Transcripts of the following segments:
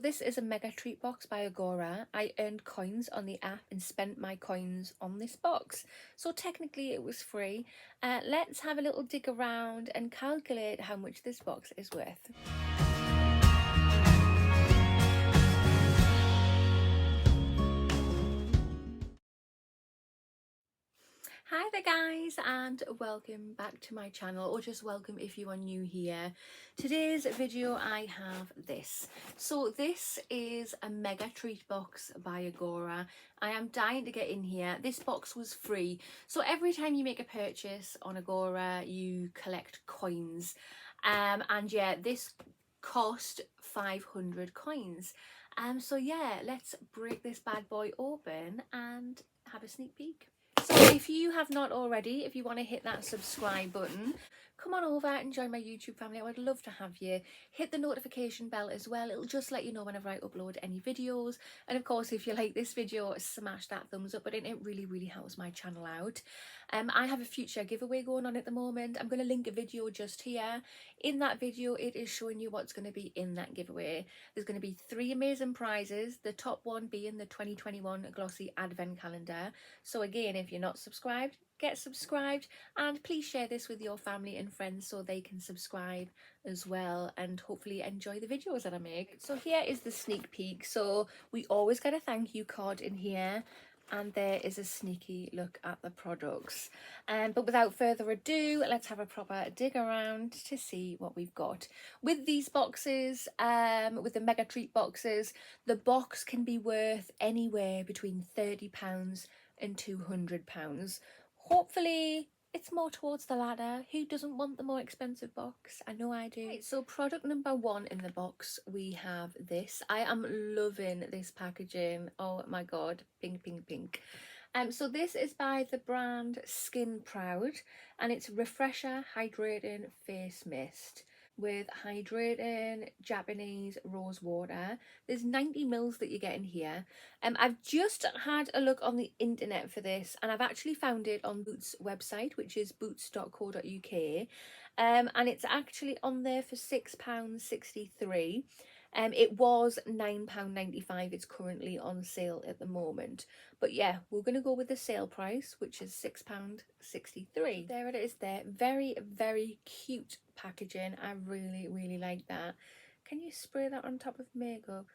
this is a mega treat box by Agora. I earned coins on the app and spent my coins on this box. So technically it was free. Let's have a little dig around and calculate how much this box is worth. Hi there guys, and welcome back to my channel, or just welcome if you are new here. Today's video I have this. So this is a mega treat box by Agora. I am dying to get in here. This box was free, so every time you make a purchase on Agora you collect coins, and yeah, this cost 500 coins. So yeah, let's break this bad boy open and have a sneak peek. So if you have not already, if you want to hit that subscribe button, come on over and join my YouTube family. I would love to have you. Hit the notification bell as well. It'll just let you know whenever I upload any videos. And of course, if you like this video, smash that thumbs up button. It really helps my channel out. I have a future giveaway going on at the moment. I'm going to link a video just here. In that video, it is showing you what's going to be in that giveaway. There's going to be 3 amazing prizes, the top one being the 2021 glossy advent calendar. So again, if you're not subscribed, get subscribed, and please share this with your family and friends so they can subscribe as well and hopefully enjoy the videos that I make. So here is the sneak peek. So we always get a thank you card in here, and there is a sneaky look at the products. But without further ado, let's have a proper dig around to see what we've got. With these boxes, with the mega treat boxes, the box can be worth anywhere between £30 and £200. Hopefully it's more towards the latter. Who doesn't want the more expensive box? I know I do. Right, so product number 1 in the box, we have this. I am loving this packaging. Oh my god, pink. So this is by the brand Skin Proud, and it's Refresher Hydrating Face Mist with hydrating Japanese rose water. There's 90 mils that you get in here. I've just had a look on the internet for this, and I've actually found it on Boots website, which is boots.co.uk, and it's actually on there for £6.63. It was £9.95. It's currently on sale at the moment. But yeah, we're going to go with the sale price, which is £6.63. There it is there. Very cute packaging. I really like that. Can you spray that on top of makeup?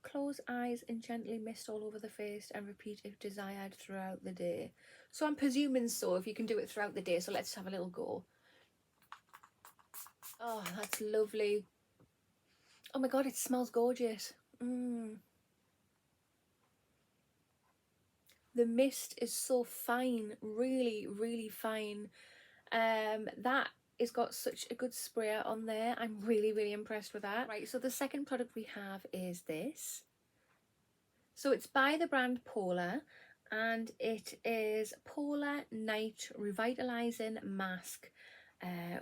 Close eyes and gently mist all over the face and repeat if desired throughout the day. So I'm presuming so, if you can do it throughout the day. So let's have a little go. Oh, that's lovely. Oh my god, it smells gorgeous. The mist is so fine, really fine. That has got such a good sprayer on there. I'm really impressed with that. Right, so the second product we have is this. So it's by the brand Paula, and it is Paula Night Revitalizing Mask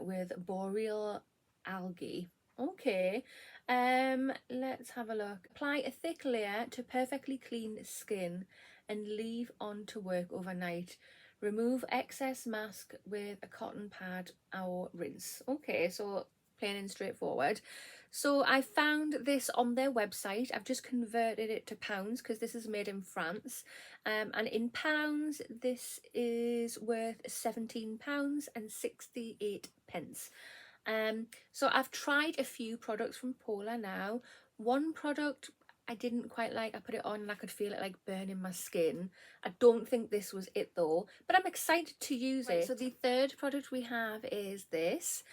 with boreal algae. Okay, let's have a look. Apply a thick layer to perfectly clean skin and leave on to work overnight. Remove excess mask with a cotton pad or rinse. Okay, so plain and straightforward. So I found this on their website. I've just converted it to pounds because this is made in France, and in pounds this is worth £17.68. So I've tried a few products from Paula now. One product I didn't quite like. I put it on and I could feel it like burning my skin. I don't think this was it though, but I'm excited to use it. So the third product we have is this.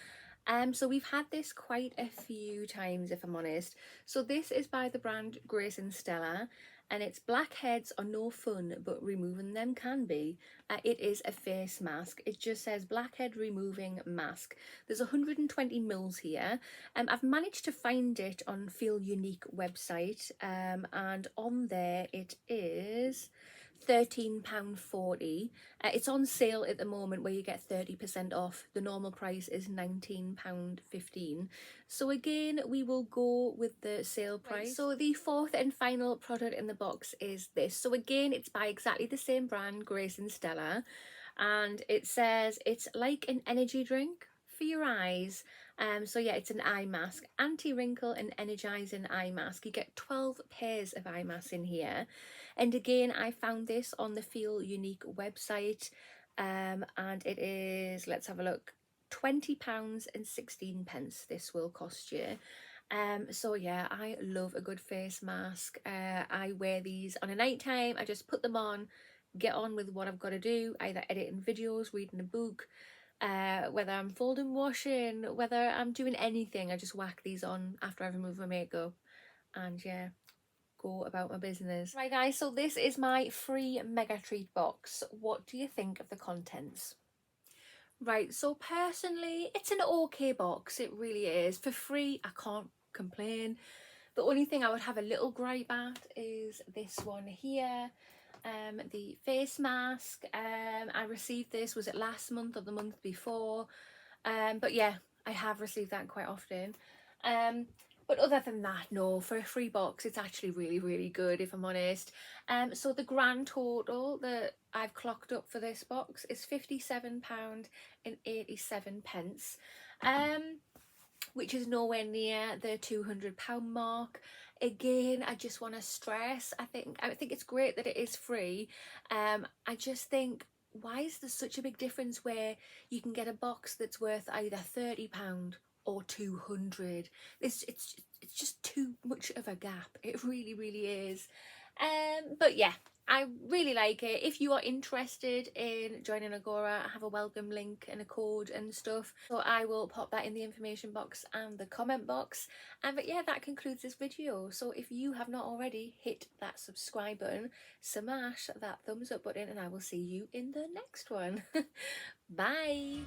So we've had this quite a few times, if I'm honest. So this is by the brand Grace and Stella, and it's blackheads are no fun, but removing them can be. It is a face mask. It just says blackhead removing mask. There's 120 mils here. I've managed to find it on Feel Unique website, and on there it is £13.40. It's on sale at the moment where you get 30% off. The normal price is £19.15. So again, we will go with the sale price. Right, so the fourth and final product in the box is this. So again, it's by exactly the same brand, Grace and Stella, and it says it's like an energy drink for your eyes So yeah, it's an eye mask, anti-wrinkle and energizing eye mask. You get 12 pairs of eye masks in here. And again, I found this on the Feel Unique website, and it is, let's have a look, £20.16 this will cost you. So yeah, I love a good face mask. I wear these on a night time. I just put them on, get on with what I've got to do, either editing videos, reading a book, whether I'm folding washing, whether I'm doing anything. I just whack these on after I've removed my makeup, and yeah, go about my business. Right guys, so this is my free mega treat box. What do you think of the contents? Right, so personally, it's an okay box. It really is. For free, I can't complain. The only thing I would have a little gripe at is this one here, the face mask. I received this, was it last month or the month before? But yeah, I have received that quite often. But other than that, no, for a free box, it's actually really, really good, if I'm honest. So the grand total that I've clocked up for this box is £57.87. Which is nowhere near the £200 mark. Again, I just want to stress, I think it's great that it is free. I just think, why is there such a big difference where you can get a box that's worth either £30 or 200? It's just too much of a gap. It really, really is. But yeah, I really like it. If you are interested in joining Agora, I have a welcome link and a code and stuff, so I will pop that in the information box and the comment box. But yeah, that concludes this video. So if you have not already, hit that subscribe button, smash that thumbs up button, and I will see you in the next one. Bye.